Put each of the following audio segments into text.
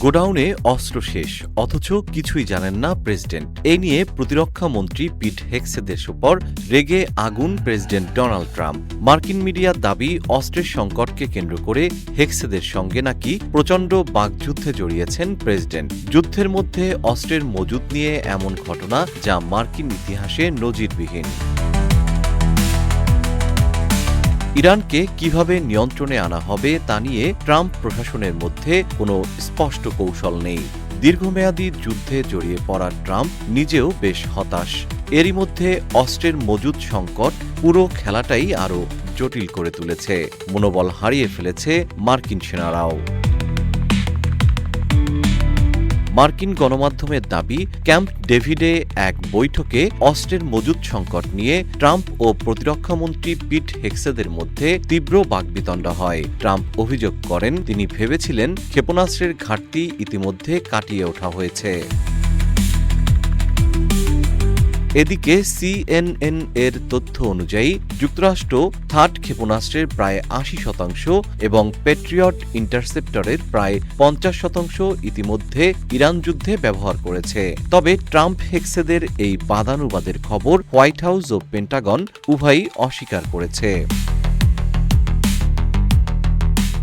গোডাউনে অস্ত্র শেষ, অথচ কিছুই জানেন না প্রেসিডেন্ট। এ নিয়ে প্রতিরক্ষা মন্ত্রী পিট হেগসেদের উপর রেগে আগুন প্রেসিডেন্ট ডোনাল্ড ট্রাম্প। মার্কিন মিডিয়ার দাবি, অস্ত্রের সংকটকে কেন্দ্র করে হেগসেদের সঙ্গে নাকি প্রচণ্ড বাকযুদ্ধে জড়িয়েছেন প্রেসিডেন্ট। যুদ্ধের মধ্যে অস্ত্রের মজুদ নিয়ে এমন ঘটনা যা মার্কিন ইতিহাসে নজিরবিহীন। ইরানকে কিভাবে নিয়ন্ত্রণে আনা হবে তা নিয়ে ট্রাম্প প্রশাসনের মধ্যে কোনো স্পষ্ট কৌশল নেই। দীর্ঘমেয়াদী যুদ্ধে জড়িয়ে পড়া ট্রাম্প নিজেও বেশ হতাশ। এরই মধ্যে অস্ত্রের মজুদ সংকট পুরো খেলাটাই আরও জটিল করে তুলেছে। মনোবল হারিয়ে ফেলেছে মার্কিন সেনারাও। মার্কিন গণমাধ্যমের দাবি, ক্যাম্প ডেভিডে এক বৈঠকে অস্ত্রের মজুদ সংকট নিয়ে ট্রাম্প ও প্রতিরক্ষামন্ত্রী পিট হেগসেদের মধ্যে তীব্র বাকবিতণ্ডা হয়। ট্রাম্প অভিযোগ করেন, তিনি ভেবেছিলেন ক্ষেপণাস্ত্রের ঘাটতি ইতিমধ্যে কাটিয়ে ওঠা হয়েছে। এদিকে CNN এর তথ্য অনুযায়ী যুক্তরাষ্ট্র থার্ড ক্ষেপণাস্ত্রের প্রায় ৮০% এবং প্যাট্রিয়ট ইন্টারসেপ্টরের প্রায় ৫০% ইতিমধ্যে ইরান যুদ্ধে ব্যবহার করেছে। তবে ট্রাম্প হেগসেদের এই বাদানুবাদের খবর হোয়াইট হাউস ও পেন্টাগন উভয়ই অস্বীকার করেছে।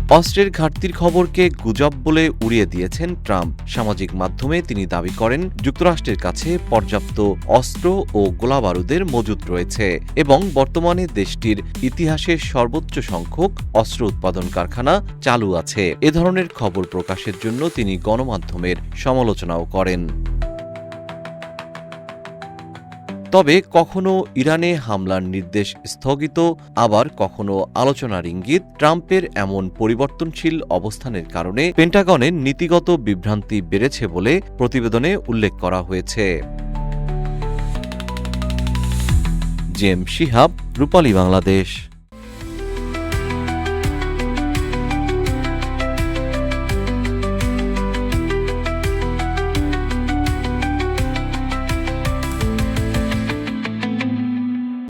অস্ত্রের ঘাটতির খবরকে গুজব বলে উড়িয়ে দিয়েছেন ট্রাম্প। সামাজিক মাধ্যমে তিনি দাবি করেন, যুক্তরাষ্ট্রের কাছে পর্যাপ্ত অস্ত্র ও গোলাবারুদের মজুদ রয়েছে এবং বর্তমানে দেশটির ইতিহাসের সর্বোচ্চ সংখ্যক অস্ত্র উৎপাদন কারখানা চালু আছে। এ ধরনের খবর প্রকাশের জন্য তিনি গণমাধ্যমের সমালোচনাও করেন। তবে কখনো ইরানে হামলার নির্দেশ স্থগিত, আবার কখনো আলোচনার ইঙ্গিত। ট্রাম্পের এমন পরিবর্তনশীল অবস্থানের কারণে পেন্টাগনের নীতিগত বিভ্রান্তি বেড়েছে বলে প্রতিবেদনে উল্লেখ করা হয়েছে। জেম শিহাব, রূপালী বাংলাদেশ।